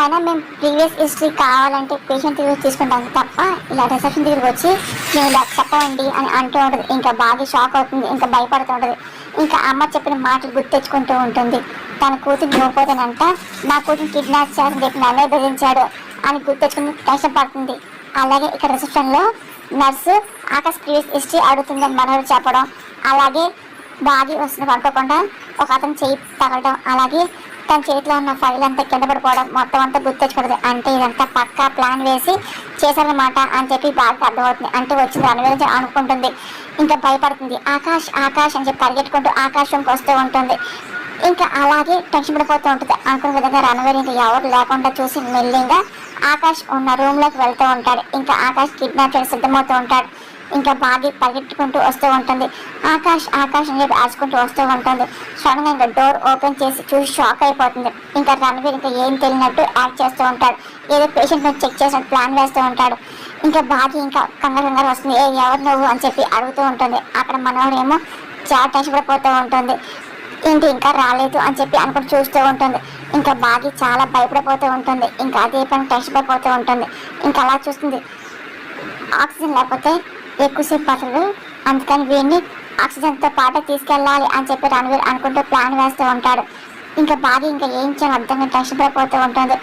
అయినా మేము previous history కావాలంటే పేషెంట్ దగ్గర తీసుకుంటాం తప్ప ఇలా రిసెప్షన్ దగ్గరికి వచ్చి మేము ఇలా చెప్పండి అని అంటూ ఉంటుంది. ఇంకా బాగా షాక్ అవుతుంది, ఇంకా భయపడుతూ ఉంటుంది. ఇంకా అమ్మ చెప్పిన మాటలు గుర్తు తెచ్చుకుంటూ ఉంటుంది. తన కూతురు నోపోతానంట, నా కూతురు కిడ్నాప్ చేసి చెప్పి నన్నే బెదిరించాడు అని గుర్తు తెచ్చుకుని టెన్షన్ పడుతుంది. అలాగే ఇక్కడ రిసెప్షన్లో నర్సు ఆకాశ్ ప్రీవియస్ హిస్టరీ అడుగుతుందని మనోడు చెప్పడం, అలాగే బాగా వస్తుంది పడుకోకుండా ఒక అతను చేయి తగలడం, అలాగే తన చేతిలో ఉన్న ఫైల్ అంతా కింద పడిపోవడం, మొత్తం అంతా గుర్తెచ్చుకోవడం. అంటే ఇదంతా పక్కా ప్లాన్ వేసి చేశారనమాట అని చెప్పి బాగా అర్థమవుతుంది. అంటే వచ్చింది అనువేదించి అనుకుంటుంది. ఇంకా భయపడుతుంది. ఆకాష్ ఆకాష్ అని చెప్పి పరిగెట్టుకుంటూ ఆకాశంకి వస్తూ ఉంటుంది. ఇంకా అలాగే టెన్షన్ పడిపోతూ ఉంటుంది. అనుకున్న విధంగా రణవీర్ ఇంకా ఎవరు లేకుండా చూసి మెల్లిగా ఆకాష్ ఉన్న రూమ్లోకి వెళ్తూ ఉంటాడు. ఇంకా ఆకాష్ కిడ్నాప్ చేసి సిద్ధమవుతూ ఉంటాడు. ఇంకా బాగా పరిగెట్టుకుంటూ వస్తూ ఉంటుంది. ఆకాష్ ఆకాష్ అని చెప్పి ఆడుకుంటూ వస్తూ ఉంటుంది. సడన్గా ఇంకా డోర్ ఓపెన్ చేసి చూసి షాక్ అయిపోతుంది. ఇంకా రణవీర్ ఇంకా ఏం తెలియనట్టు యాక్ట్ చేస్తూ ఉంటాడు. ఏదో పేషెంట్ చెక్ చేసినట్టు ప్లాన్ వేస్తూ ఉంటాడు. ఇంకా బాగా ఇంకా కంగారు వస్తుంది. ఎవరు నువ్వు అని చెప్పి అడుగుతూ ఉంటుంది. అక్కడ మనోడేమో చాలా టెన్షన్ పడిపోతూ ఉంటుంది. ఏంటి ఇంకా రాలేదు అని చెప్పి అనుకుంటూ చూస్తూ ఉంటుంది. ఇంకా బాగా చాలా భయపడిపోతూ ఉంటుంది. ఇంకా అదే పని టెన్షన్ పడిపోతూ ఉంటుంది. ఇంకా అలా చూస్తుంది. ఆక్సిజన్ లేకపోతే ఎక్కువసేపు పట్టదు, అందుకని వీడిని ఆక్సిజన్తో పాటు తీసుకెళ్ళాలి అని చెప్పి రణవీర్ అనుకుంటూ ప్లాన్ వేస్తూ ఉంటాడు. ఇంకా బాగా ఇంకా ఏం చేయాలి అర్థంగా టెన్షన్ పడిపోతూ ఉంటుంది.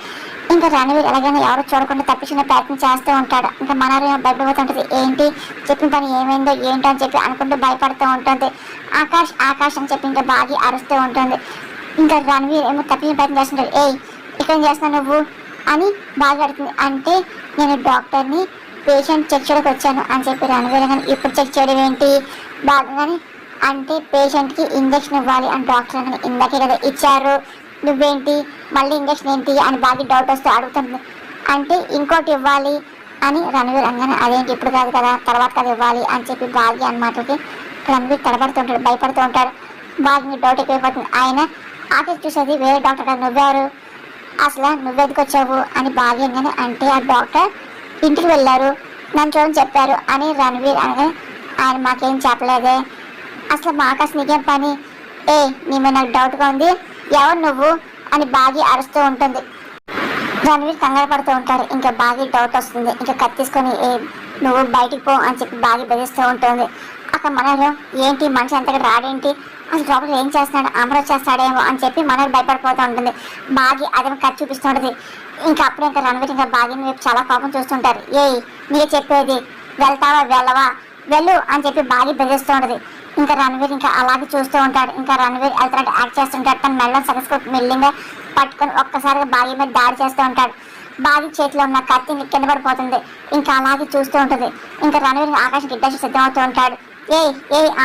ఇంకా రణవీర్ ఎలాగైనా ఎవరు చూడకుండా తప్పించుకునే ప్రయత్నం చేస్తూ ఉంటాడు. ఇంకా మనోరేమో భయపడిపోతూ ఉంటుంది. ఏంటి చెప్పిన పని ఏమైందో ఏంటో అని చెప్పి అనుకుంటూ భయపడుతూ ఉంటుంది. ఆకాష్ ఆకాష్ అని చెప్పి ఇంకా బాగా అరుస్తూ ఉంటుంది. ఇంకా రణవీర్ ఏమో తప్పించిన ప్రయత్నం చేస్తుంటాడు. ఇక్కడ చేస్తున్నావు నువ్వు అని బాగా అడుగుతుంది. అంటే నేను డాక్టర్ని, పేషెంట్ చెక్ చేయడానికి వచ్చాను అని చెప్పి రణవీర్ కానీ ఇప్పుడు చెక్ చేయడం ఏంటి బాగానే అంటే పేషెంట్కి ఇంజక్షన్ ఇవ్వాలి అని డాక్టర్ అని ఇందాకే కదా ఇచ్చారు, నువ్వేంటి మళ్ళీ ఇంజక్షన్ ఏంటి అని బాగా డౌట్ వస్తూ అడుగుతుంది. అంటే ఇంకోటి ఇవ్వాలి అని రణవీర్ అనగానే అదేంటి ఇప్పుడు కాదు కదా తర్వాత కదా ఇవ్వాలి అని చెప్పి బాగా అన్నమాటకి రణవీర్ తడబడుతూ ఉంటాడు, భయపడుతూ ఉంటాడు. బాగా డౌట్ ఎక్కువైపోతుంది. ఆయన ఆఫీస్ చూసేది వేరే డాక్టర్ కదా, నువ్వెవరు అసలు నువ్వెందుకు వచ్చావు అని బాగా అనగానే అంటే ఆ డాక్టర్ ఇంటికి వెళ్ళారు, నన్ను చూడని చెప్పారు అని రణవీర్ అనగా ఆయన మాకేం చెప్పలేదే, అసలు మాకు అసలు నీకేం పని, నీ మీద నాకు డౌట్గా ఉంది, ఎవరు నువ్వు అని బాగా అరుస్తూ ఉంటుంది. రణవీర్ కంగారు పడుతూ ఉంటారు. ఇంకా బాగా డౌట్ వస్తుంది. ఇంకా కత్తిసుకొని నువ్వు బయటికి పో అని చెప్పి బాగా బెదిరిస్తూ ఉంటుంది. అక్కడ మనోరు ఏంటి మనిషి అంతగా రాడేంటి, అసలు లోపల ఏం చేస్తున్నాడు, అమరు చేస్తాడేమో అని చెప్పి మనోరు భయపడిపోతూ ఉంటుంది. బాగా అదే కత్తి చూపిస్తుంటుంది. ఇంకా అప్పుడు ఇంకా రణవీర్ ఇంకా బాగా వైపు చాలా కోపం చూస్తుంటారు. నీకే చెప్పేది, వెళ్తావా వెళ్ళవా, వెళ్ళు అని చెప్పి బాగా బెదిరిస్తూ ఉంటుంది. ఇంకా రణవీర్ ఇంకా అలాగే చూస్తూ ఉంటాడు. ఇంకా రణవీర్ వెళ్తాడు యాక్ట్ చేస్తుంటాడు. తన మెల్ల సరస్సు మెల్లింగా పట్టుకొని ఒక్కసారిగా బాగా మీద దాడి చేస్తూ ఉంటాడు. బాగా చేతిలో ఉన్న కత్తి కింద పడిపోతుంది. ఇంకా అలాగే చూస్తూ ఉంటుంది. ఇంకా రణవీర్ ఆకాశం గిడ్డాసి సిద్ధమవుతూ ఉంటాడు.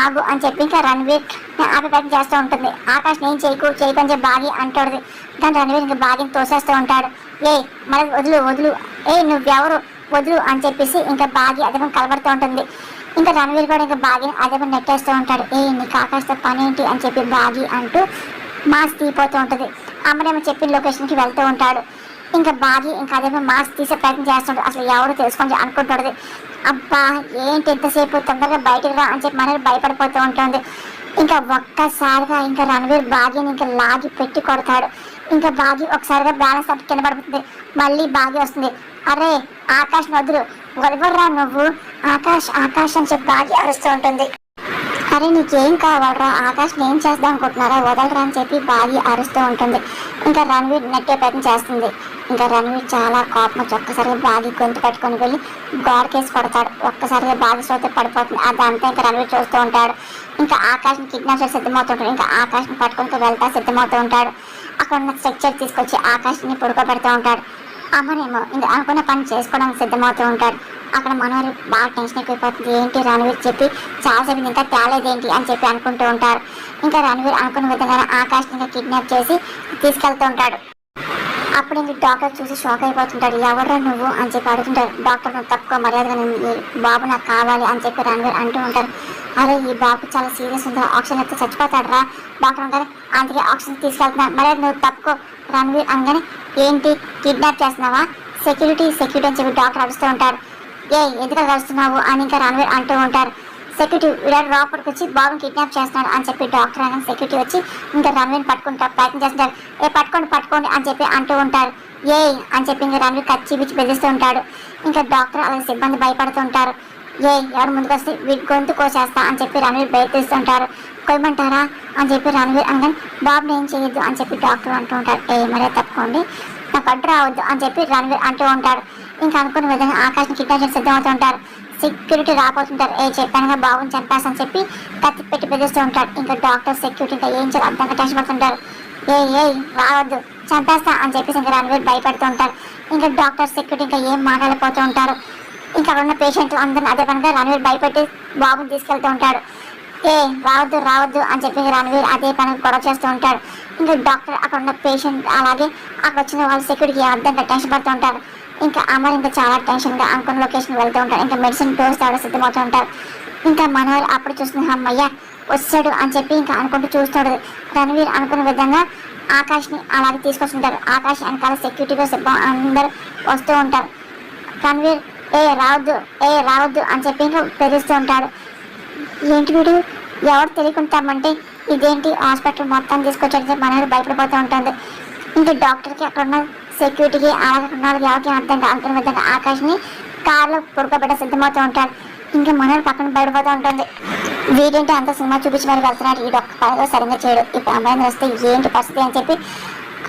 ఆగు అని చెప్పి ఇంకా రణవీర్ ఆపే ప్రయత్నం చేస్తూ ఉంటుంది. ఆకాశ్ నేను చేయకు అని చెప్పి బాగా అంటుంది. కానీ రణవీర్ ఇంకా బాగా తోసేస్తూ ఉంటాడు. మరి వదులు నువ్వెవరు వదులు అని చెప్పేసి ఇంకా బాగా అదే కలబడుతూ ఉంటుంది. ఇంకా రణవీర్ కూడా ఇంకా బాగా అదే నెట్టేస్తూ ఉంటాడు. నీకు ఆకాశతో పని ఏంటి అని చెప్పి బాగా అంటూ మాస్క్ తీపోతూ ఉంటుంది. అమ్మనేమో చెప్పిన లొకేషన్కి వెళ్తూ ఉంటాడు. ఇంకా బాగా ఇంకా అదే మాస్క్ తీసే ప్రయత్నం చేస్తుంటాడు. అసలు ఎవరు తెలుసుకొని అనుకుంటుంది. అబ్బా ఏంటి ఎంతసేపు తొందరగా బయటకు రా అని చెప్పి మనకి భయపడిపోతూ ఉంటుంది. ఇంకా ఒక్కసారిగా ఇంకా రణవీర్ బాగీని ఇంకా లాగి పెట్టి కొడతాడు. ఇంకా బాగి ఒకసారిగా బ్యాలెన్స్ అటు కింద పడిపోతుంది. మళ్ళీ బాగి వస్తుంది. అరే ఆకాష్ వదలరా నువ్వు, ఆకాష్ ఆకాష్ అని చెప్పి బాగి అరుస్తూ ఉంటుంది. అరే నీకేం కావాలరా, ఆకాష్ ఏం చేద్దాం అనుకుంటున్నారా, వదలరా అని చెప్పి బాగి అరుస్తూ ఉంటుంది. ఇంకా రణవీర్ నెట్టే ప్రయత్నం చేస్తుంది. ఇంకా రణవీర్ చాలా కోపం వచ్చి ఒక్కసారిగా బాగి గొంతు పట్టుకొని వెళ్ళి గోడకేసి పడతాడు. ఒక్కసారిగా బాగి శ్రోత పడిపోతుంది. అదంతా ఇంకా రణవీర్ చూస్తూ ఉంటాడు. ఇంకా ఆకాష్ని కిడ్నాప్ చేసి సిద్ధమవుతుంటాడు. ఇంకా ఆకాష్ని పట్టుకొని వెళ్తా సిద్ధమవుతూ ఉంటాడు. అక్కడ ఉన్న స్ట్రక్చర్ తీసుకొచ్చి ఆకాష్ని పడుకోబెడుతూ ఉంటాడు. అమ్మనేమో ఇంకా అనుకున్న పని చేసుకోవడానికి సిద్ధమవుతూ ఉంటాడు. అక్కడ మనోరు బాగా టెన్షన్ ఎక్కువైపోతుంది. ఏంటి రణవీర్ చెప్పి చాలాసేపు ఇంకా తేలేదేంటి అని చెప్పి అనుకుంటూ ఉంటారు. ఇంకా రణవీర్ అనుకున్న విధంగానే ఆకాష్ని ఇంకా కిడ్నాప్ చేసి తీసుకెళ్తూ ఉంటాడు. అప్పుడు ఇంక డాక్టర్ చూసి షాక్ అయిపోతుంటాడు. ఎవరు నువ్వు అని చెప్పి అడుగుతుంటారు. డాక్టర్ తక్కువ మర్యాదగా బాబు నాకు కావాలి అని చెప్పి రణవీర్ అంటూ ఉంటారు. అరే ఈ బాబు చాలా సీరియస్ ఉంది, ఆక్సిజన్ అయితే చచ్చిపోతాడు రా డాక్టర్ అంటారు. అందుకే ఆక్సిజన్ తీసుకెళ్తున్నాను, మర్యాద నువ్వు తక్కువ రణవీర్ అనగానే ఏంటి కిడ్నాప్ చేస్తున్నావా, సెక్యూరిటీ అని చెప్పి డాక్టర్ అడుస్తూ ఉంటారు. ఎందుకు అడుస్తున్నావు అని ఇంకా రణవీర్ అంటూ ఉంటారు. సెక్యూరిటీ వీడు లోపలికి వచ్చి బాబుని కిడ్నాప్ చేస్తున్నాడు అని చెప్పి డాక్టర్ అని సెక్యూరిటీ వచ్చి ఇంకా రణవీర్ని పట్టుకుంటారు ప్రయత్నం చేస్తుంటారు. పట్టుకోండి అని చెప్పి అంటూ ఉంటారు. ఏ అని చెప్పి ఇంకా రణవీర్ కచ్చి పిచ్చి బెదిరిస్తూ ఉంటాడు. ఇంకా డాక్టర్ అలాగే సిబ్బంది భయపడుతూ ఉంటారు. ఎవరు ముందుకు వస్తే వీటి గొంతు కోసేస్తా అని చెప్పి రణవీర్ బయటేస్తుంటారు. కొయ్యమంటారా అని చెప్పి రణవీర్ అనగానే బాబుని ఏం చేయొద్దు అని చెప్పి డాక్టర్ అంటూ ఉంటారు. మరే తప్పుకోండి, నాకు అడ్డు రావద్దు అని చెప్పి రణవీర్ అంటూ ఉంటాడు. ఇంకా అనుకున్న విధంగా ఆకాశం కిడ్నాప్ చేసి సిద్ధమవుతూ ఉంటారు. సెక్యూరిటీ రాబోతుంటారు. చెప్పానుగా బాబుని చంపేస్తాను చెప్పి కత్తి పెట్టి బెదిరిస్తూ ఉంటాడు. ఇంకా డాక్టర్ సెక్యూరిటీ ఇంకా ఏం చేయాలి అర్థంగా టెన్షన్ పడుతుంటారు. రావద్దు చంపేస్తా అని చెప్పేసి ఇంకా రణవీర్ భయపడుతూ ఉంటారు. ఇంకా డాక్టర్ సెక్యూరిటీ ఇంకా ఏం మాట్లాడిపోతూ ఉంటారు. ఇంకా అక్కడ ఉన్న పేషెంట్ అందరిని అదే పనిగా రణవీర్ భయపెట్టి బాబుని తీసుకెళ్తూ ఉంటాడు. రావద్దు రావద్దు అని చెప్పి రణవీర్ అదే పని గొడవ చేస్తూ ఉంటాడు. ఇంకా డాక్టర్ అక్కడ ఉన్న పేషెంట్ అలాగే అక్కడ వచ్చిన వాళ్ళు సెక్యూరిటీకి అర్థంగా టెన్షన్ పడుతూ ఉంటారు. ఇంకా అమర్ ఇంకా చాలా టెన్షన్గా అనుకున్న లొకేషన్ వెళ్తూ ఉంటారు. ఇంకా మెడిసిన్ డోస్ తాగడం సిద్ధమవుతూ ఉంటారు. ఇంకా మనోహర్ అప్పుడు చూస్తున్న అమ్మయ్య వచ్చాడు అని చెప్పి ఇంకా అనుకుంటూ చూస్తాడు. రణవీర్ అనుకున్న విధంగా ఆకాష్ని అలాగే తీసుకొస్తుంటారు. ఆకాష్ వెనకాల సెక్యూరిటీగా సిద్ధం అందరూ వస్తూ ఉంటారు. రణవీర్ రావద్దు అని చెప్పి ఇంకా బెదిరిస్తూ ఉంటాడు. ఏంటి వీడు ఎవరు తెలియకుంటామంటే ఇదేంటి హాస్పిటల్ మొత్తం తీసుకొచ్చాడు మనోహర్ భయపడిపోతూ ఉంటుంది. ఇంకా డాక్టర్కి అక్కడ ఉన్న సెక్యూరిటీకి అలాగే ఉన్న ఎవరికి అర్థం అనుకున్న విధంగా ఆకాష్ని కార్లో పడుకోబెట్ట సిద్ధమవుతూ ఉంటాడు. ఇంకా మనోహర్ పక్కన బయటపోతూ ఉంటుంది. వీడేంటి అంత సినిమా చూపించి మరి వెళ్తున్నాడు, ఈ ఒక్క పనిలో సరిగ్గా చేయడు, ఇప్పుడు అమ్మాయిని వస్తే ఏంటి పరిస్థితి అని చెప్పి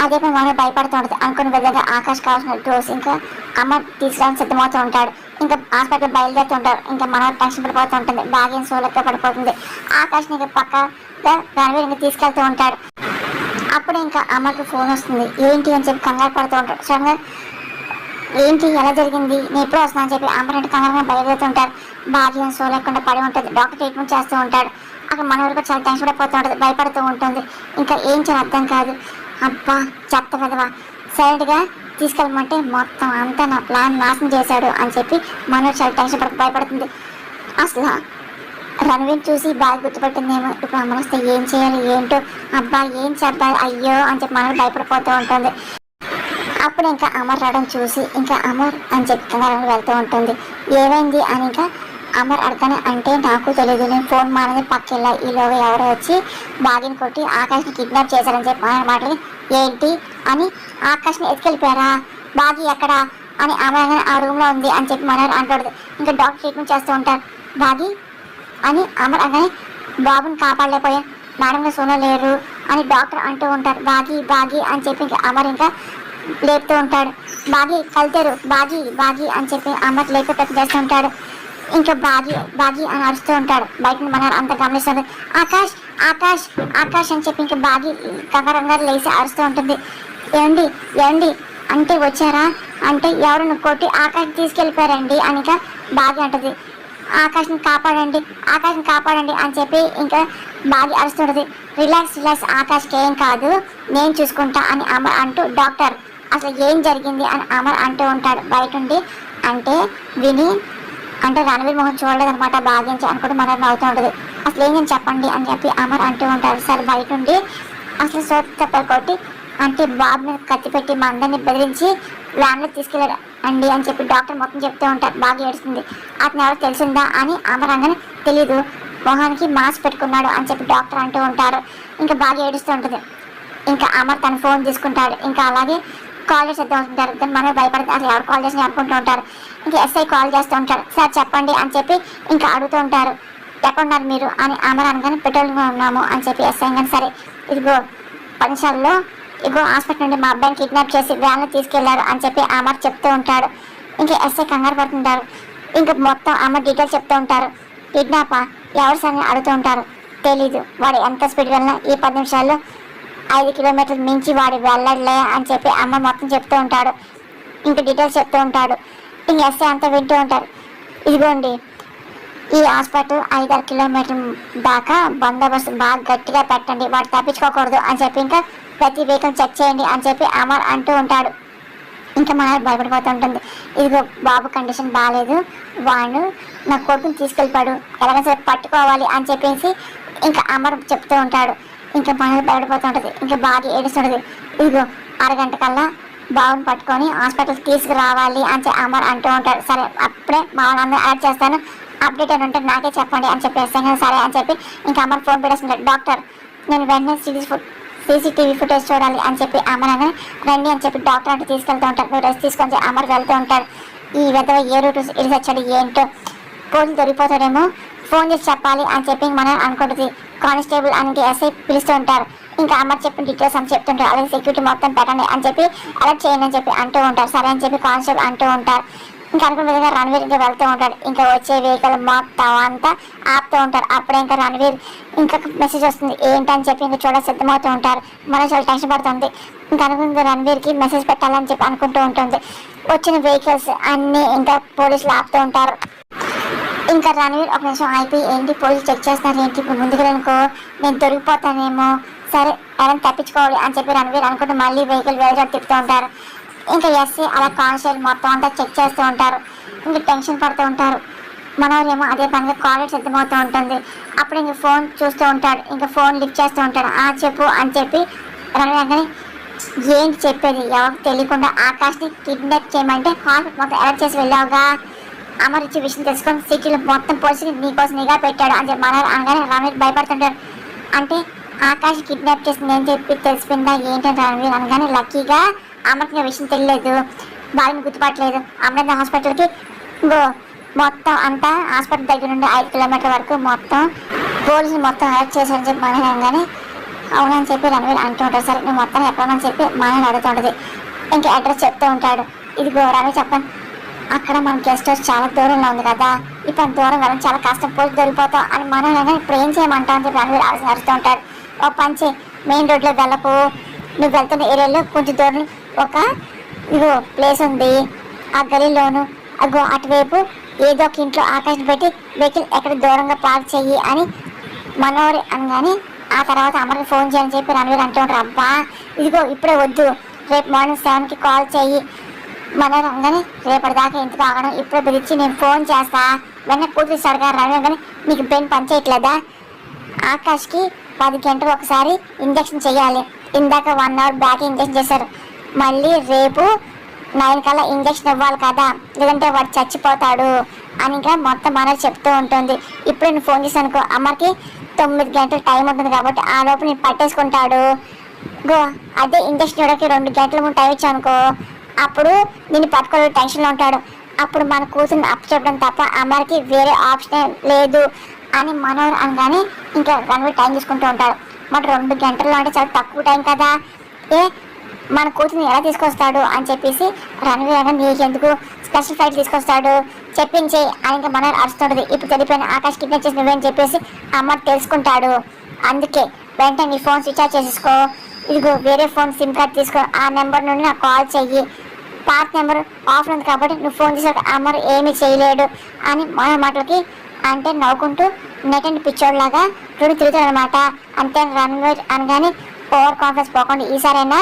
అదే పని మనోహర్ భయపడుతూ ఉంటుంది. అనుకున్న విధంగా ఆకాష్ కావాల్సిన డోస్ ఇంకా అమ్మ తీసుకురావడానికి సిద్ధమవుతూ ఉంటాడు. ఇంకా హాస్పిటల్ బయలుదేరుతూ ఉంటారు. ఇంకా మనోహర్ టెన్షన్ పడిపోతూ ఉంటుంది. బాగా సోలెక్క పడిపోతుంది. ఆకాష్ని ఇంకా పక్కగా రణవీర్ ఇంకా తీసుకెళ్తూ ఉంటాడు. అప్పుడు ఇంకా అమ్మకి ఫోన్ వస్తుంది. ఏంటి అని చెప్పి కంగారు పడుతూ ఉంటాడు. సడన్గా ఏంటి ఎలా జరిగింది నేను ఎప్పుడు వస్తున్నా అని చెప్పి అమ్మరంటే కంగారుగా బయలుదేరుతుంటారు. భాగ్యం సోలేకుండా పడి ఉంటుంది. డాక్టర్ ట్రీట్మెంట్ చేస్తూ ఉంటాడు. అక్కడ మనోహర్ కూడా చాలా టెన్షన్ పడిపోతూ ఉంటుంది, భయపడుతూ ఉంటుంది. ఇంకా ఏం చేయాలి అర్థం కాదు. అబ్బా చెత్త కదవా సైలెంట్గా తీసుకెళ్ళమంటే మొత్తం అంతా నా ప్లాన్ నాశనం చేశాడు అని చెప్పి మనోహర్ చాలా టెన్షన్ భయపడుతుంది. అసలు రణవీర్ చూసి బాగా గుర్తుపట్టిందేమో, ఇప్పుడు అమ్మ వస్తే ఏం చేయాలి ఏంటో, అబ్బా ఏం చెప్పాలి అయ్యో అని చెప్పి మనోహర్ భయపడిపోతూ ఉంటుంది. అప్పుడు ఇంకా అమర్ రావడం చూసి ఇంకా అమర్ అని చెప్పి వెళ్తూ ఉంటుంది. ఏమైంది అని ఇంకా అమర్ అడగానే అంటే నాకు తెలియదు, నేను ఫోన్ మానని పక్కెళ్ళా, ఈలోగా ఎవరో వచ్చి బాగిని కొట్టి ఆకాష్ని కిడ్నాప్ చేశారని చెప్పి మాటలు ఏంటి అని ఆకాష్ని ఎత్తుకెళ్ళిపోయారా, బాగి ఎక్కడా అని అమర్ ఆ రూమ్లో ఉంది అని చెప్పి మనోహర్ అంటాడు. ఇంకా డాక్టర్ ట్రీట్మెంట్ చేస్తూ ఉంటారు. బాగి అని అమర్ అనగానే బాబుని కాపాడలేకపోయా, మేడంలో సోనా లేరు అని డాక్టర్ అంటూ ఉంటారు. బాగి అని చెప్పి ఇంకా అమర్ ఇంకా లేపుతూ ఉంటాడు. బాగి కలితారు బాగి అని చెప్పి అమర్ లేక ప్రతి చేస్తూ ఉంటాడు. ఇంకా బాగి అని అరుస్తూ ఉంటాడు. బయట మనోహర్ అంత గమనిస్తుంది. ఆకాష్ అని చెప్పి ఇంకా బాగి కంగారంగా లేచి అరుస్తూ ఉంటుంది. ఏమండి అంటే వచ్చారా అంటే ఎవరు కొట్టి ఆకాష్ తీసుకెళ్ళిపోయారండి అని ఇంకా బాగి అంటది. ఆకాష్ని కాపాడండి అని చెప్పి ఇంకా బాగి అరుస్తుంటది. రిలాక్స్ ఆకాష్కి ఏం కాదు నేను చూసుకుంటా అని అమర్ అంటూ డాక్టర్ అసలు ఏం జరిగింది అని అమర్ అంటూ ఉంటాడు బయట ఉండి. అంటే విని అంటే రణవీర్ మోహన్ చూడలేదనమాట భాగ్యించి అనుకుంటూ మనోహర్ నవ్వుతూ ఉంటుంది. అసలు ఏం చెప్పండి అని చెప్పి అమర్ అంటూ ఉంటాడు. సరే బయట ఉండి అసలు సోత కొట్టి అంటే బాబు మీద కత్తి పెట్టి మా అందరిని బెదిరించి వ్యాన్లో తీసుకెళ్ళాడు అండి అని చెప్పి డాక్టర్ మొత్తం చెప్తూ ఉంటారు. బాగా ఏడుస్తుంది. అతను ఎవరు తెలిసిందా అని అమర్ అనగానే తెలీదు, మొహానికి మాస్క్ పెట్టుకున్నాడు అని చెప్పి డాక్టర్ అంటూ ఉంటారు. ఇంకా బాగా ఏడుస్తూ ఉంటుంది. ఇంకా అమర్ తన ఫోన్ తీసుకుంటాడు. ఇంకా అలాగే కాల్ చేసి అవుతుంటారు. దాన్ని మనం భయపడితే అసలు ఎవరు కాల్ చేసి అనుకుంటూ ఉంటారు. ఇంకా ఎస్ఐ కాల్ చేస్తూ ఉంటారు. సార్ చెప్పండి అని చెప్పి ఇంకా అడుగుతూ ఉంటారు. ఎక్కడున్నారు మీరు అని అమర్ అనగానే పెట్రోలింగ్లో ఉన్నాము అని చెప్పి ఎస్ఐ కానీ సరే ఇదిగో 10 నిమిషాల్లో ఇగో హాస్పిటల్ నుండి మా అబ్బాయిని కిడ్నాప్ చేసి వ్యాన్లో తీసుకెళ్లారు అని చెప్పి అమర్ చెప్తూ ఉంటాడు. ఇంకా ఎస్ఐ కంగారు పడుతుంటారు. ఇంకా మొత్తం అమర్ డీటెయిల్స్ చెప్తూ ఉంటారు. కిడ్నాపా ఎవరు సరే అడుగుతూ ఉంటారు. తెలీదు, వాడు ఎంత స్పీడ్ వెళ్ళినా ఈ 10 నిమిషాల్లో 5 కిలోమీటర్లు మించి వాడు వెళ్ళలే అని చెప్పి అమ్మ మొత్తం చెప్తూ ఉంటాడు. ఇంకా డీటెయిల్స్ చెప్తూ ఉంటాడు. ఇంక ఎస్ఐ అంతా వింటూ ఉంటారు. ఇదిగోండి ఈ హాస్పిటల్ 5-6 కిలోమీటర్ల దాకా బందోబస్తు బాగా గట్టిగా పెట్టండి, వాడు తప్పించుకోకూడదు అని చెప్పి ఇంకా ప్రతి వెహికల్ చెక్ చేయండి అని చెప్పి అమర్ అంటూ ఉంటాడు. ఇంకా మన భయపడిపోతూ ఉంటుంది. ఇదిగో బాబు కండిషన్ బాగాలేదు, వాడు నా కొడుకుని తీసుకెళ్ళిపోయాడు, ఎలాగైనా సరే పట్టుకోవాలి అని చెప్పేసి ఇంకా అమర్ చెప్తూ ఉంటాడు. ఇంకా మన భయపడిపోతూ ఉంటుంది. ఇంకా బాగా ఏడుస్తుంటుంది. ఇదిగో 1/2 గంట కల్లా బాబుని పట్టుకొని హాస్పిటల్కి తీసుకురావాలి అని అమర్ అంటూ ఉంటాడు. సరే అప్పుడే మా వాళ్ళందరూ యాడ్ చేస్తాను, అప్డేట్ అని ఉంటే నాకే చెప్పండి అని చెప్పేస్తాను. సరే అని చెప్పి ఇంకా అమర్ ఫోన్ పెట్టేస్తుంటాడు. డాక్టర్ నేను వెంటనే సీసీటీవీ ఫుటేజ్ చూడాలి అని చెప్పి అమర్ రండి అని చెప్పి డాక్టర్ అంటే తీసుకెళ్తూ ఉంటాడు. నువ్వు రెస్ట్ తీసుకొని అమర్ వెళ్తూ ఉంటాడు. ఈ విధవ ఏ రూట్ ఇడిసి వచ్చాడు ఏంటో, పోలీసు దొరికిపోతాడేమో, ఫోన్ చేసి చెప్పాలి అని చెప్పి మనం అనుకుంటుంది. కానిస్టేబుల్ అని ఎస్ఐ పిలుస్తూ ఉంటారు. ఇంకా అమర్ చెప్పిన డీటెయిల్స్ అని చెప్తుంటారు. అలాగే సెక్యూరిటీ మొత్తం పెట్టండి అని చెప్పి అలర్ట్ చేయండి అని చెప్పి అంటూ ఉంటారు. సరే అని చెప్పి కానిస్టేబుల్ అంటూ ఉంటారు. ఇంకా అనుకున్న విధంగా రణవీర్ ఇంకా వెళ్తూ ఉంటాడు. ఇంకా వచ్చే వెహికల్ మొత్తం అంతా ఆపుతూ ఉంటారు. అప్పుడే ఇంకా రణవీర్ ఇంకా మెసేజ్ వస్తుంది ఏంటని చెప్పి ఇంకా చూడ సిద్ధమవుతూ ఉంటారు. మనం చాలా టెన్షన్ పడుతుంది. ఇంకా అనుకున్న రణవీర్కి మెసేజ్ పెట్టాలని చెప్పి అనుకుంటూ ఉంటుంది. వచ్చిన వెహికల్స్ అన్నీ ఇంకా పోలీసులు ఆపుతూ ఉంటారు. ఇంకా రణవీర్ ఒక నిమిషం అయిపోయి ఏంటి పోలీసులు చెక్ చేస్తున్నారు ఏంటి, ఇప్పుడు ముందుకు అనుకో నేను దొరికిపోతానేమో, సరే ఎవరైనా తప్పించుకోవాలి అని చెప్పి రణవీర్ అనుకుంటూ మళ్ళీ వెహికల్ వేరే తిప్పుతూ ఉంటారు. ఇంకా ఎస్సీ అలా కానిస్టేబుల్ మొత్తం అంతా చెక్ చేస్తూ ఉంటారు. ఇంకా టెన్షన్ పడుతూ ఉంటారు. మనోరేమో అదే పనిగా కాలేజ్ సిద్ధమవుతూ ఉంటుంది. అప్పుడు ఇంక ఫోన్ చూస్తూ ఉంటాడు. ఇంకా ఫోన్ లిఫ్ట్ చేస్తూ ఉంటాడు. చెప్పు అని చెప్పి రణవీర్ ఏంటి చెప్పేది, ఎవరికి తెలియకుండా ఆకాష్ని కిడ్నాప్ చేయమంటే హాస్పిటల్ మొత్తం అరెస్ట్ చేసి వెళ్ళావుగా, అమర్ ఇచ్చే విషయం తెలుసుకొని సిటీలో మొత్తం పోలీసులు నీకోసం నిఘా పెట్టాడు అని చెప్పి మనోరు అనగానే రణవీర్ భయపడుతుంటాడు. అంటే ఆకాష్ కిడ్నాప్ చేసి నేను చెప్పి తెలిసిపోయిందా ఏంటంటే రణవీర్ అనగానే లక్కీగా అమ్మకి విషయం తెలియలేదు, బాగా గుర్తుపట్టలేదు. అమృత హాస్పిటల్కి మొత్తం అంతా హాస్పిటల్ దగ్గర నుండి 5 కిలోమీటర్ల వరకు మొత్తం పోలీసులు మొత్తం అరెస్ట్ చేశారని చెప్పి మనం అనగానే అవునని చెప్పి రణవీర్ అంటూ ఉంటాడు. సరే నువ్వు మొత్తం ఎక్కడని చెప్పి మనం అడుగుతుంటుంది. ఇంకా అడ్రస్ చెప్తూ ఉంటాడు. ఇదిగో రణవీర్ చెప్పండి, అక్కడ మన గెస్ట్ హౌస్ చాలా దూరంలో ఉంది కదా, ఇప్పుడు దూరం వెళ్ళడం చాలా కష్టం, పోలీసు దొరికిపోతాం అని మనం అనగానే ఇప్పుడు ఏం చేయమంటావు అని చెప్పి రణవీర్ అరుస్తూ ఉంటాడు. ఒక పంచి మెయిన్ రోడ్లో వెళ్ళకు, నువ్వు వెళ్తున్న ఏరియాలో కొంచెం దూరం ఒక ఇగో ప్లేస్ ఉంది, ఆ గలీలోను అగో అటువైపు ఏదో ఒక ఇంట్లో ఆకాశం పెట్టి వెహికల్ ఎక్కడ దూరంగా పార్క్ చెయ్యి అని మనోరి అనగానే ఆ తర్వాత అమర్కి ఫోన్ చేయని చెప్పి రణవీర్ అంటూ ఉంటారు. అబ్బా ఇదిగో ఇప్పుడే వద్దు, రేపు మార్నింగ్ 7కి కాల్ చెయ్యి మనోరు అనగానే రేపటిదాకా ఎందుకు ఆగడం, ఇప్పుడే పిలిచి నేను ఫోన్ చేస్తా వెన్న కూతురిస్తాడు కదా రణవీర్ కానీ నీకు బ్రెయిన్ పని చేయట్లేదా, ఆకాష్కి 10 గంటలు ఒకసారి ఇంజక్షన్ చేయాలి, ఇందాక 1 అవర్ బ్యాక్ ఇంజక్షన్ చేశారు, మళ్ళీ రేపు 9 కల్లా ఇంజక్షన్ ఇవ్వాలి కదా, లేదంటే వాడు చచ్చిపోతాడు అని ఇంకా మొత్తం మనకు చెప్తూ ఉంటుంది. ఇప్పుడు నేను ఫోన్ చేశాను అనుకో అమ్మకి 9 గంటలు టైం ఉంటుంది కాబట్టి ఆ లోపు నేను పట్టేసుకుంటాడు. అదే ఇంజక్షన్ ఇవ్వడానికి 2 గంటల ముందు టైం ఇచ్చాను అనుకో అప్పుడు నేను పట్టుకోవడం టెన్షన్లో ఉంటాడు, అప్పుడు మన కూతురుని అప్పు చెప్పడం తప్ప అమ్మకి వేరే ఆప్షన్ లేదు అని మనోరు అనగానే ఇంకా రణవీర్ టైం తీసుకుంటూ ఉంటాడు. మరి 2 గంటల్లో అంటే చాలా తక్కువ టైం కదా, మన కూతురిని ఎలా తీసుకొస్తాడు అని చెప్పేసి రణవీర్ అనగా నీకెందుకు స్పెషల్ ఫ్లైట్ తీసుకొస్తాడు చెప్పించే అని ఇంకా మనోరు అరుస్తుంటుంది. ఇప్పుడు తెలిపోయిన ఆకాష్ కిడ్నాప్ చేసి నువ్వేం చెప్పేసి అమ్మ తెలుసుకుంటాడు, అందుకే వెంటనే నీ ఫోన్ స్విచ్ ఆఫ్ చేసేసుకో, ఇదిగో వేరే ఫోన్ సిమ్ కార్డ్ తీసుకో, ఆ నెంబర్ నుండి నాకు కాల్ చెయ్యి, పాత నెంబర్ ఆఫ్ ఉంది కాబట్టి నువ్వు ఫోన్ చేసాక అమ్మరు ఏమీ చేయలేడు అని మన మాటలకి అంటే నవ్వుకుంటూ నెట్ అండ్ పిచ్చోడ్లాగా తిరుగుతాడు అనమాట. అంతే రణవీర్ అనగానే ఓవర్ కాన్ఫిడెన్స్ పోకుండా ఈసారైనా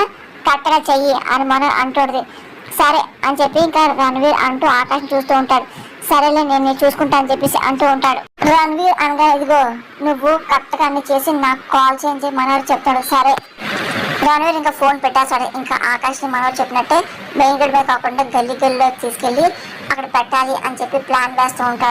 కరెక్ట్గా చెయ్యి అని మనం అంటుంది. సరే అని చెప్పి ఇంకా రణవీర్ అంటూ ఆకాశం చూస్తూ ఉంటాడు. సరేలే నేను చూసుకుంటా అని చెప్పేసి అంటూ ఉంటాడు. రణవీర్ అనగా ఇదిగో నువ్వు కరెక్ట్గా అన్ని చేసి నాకు కాల్ చేయని చెప్పి మనోడు చెప్తాడు. సరే రణవీర్ ఇంకా ఫోన్ పెట్టేస్తాడు. ఇంకా ఆకాష్ని మనోడు చెప్పినట్టే మెయిన్ రోడ్ మీద కాకుండా గల్లీ గల్లీలో తీసుకెళ్ళి అక్కడ పెట్టాలి అని చెప్పి ప్లాన్ వేస్తూ ఉంటాడు.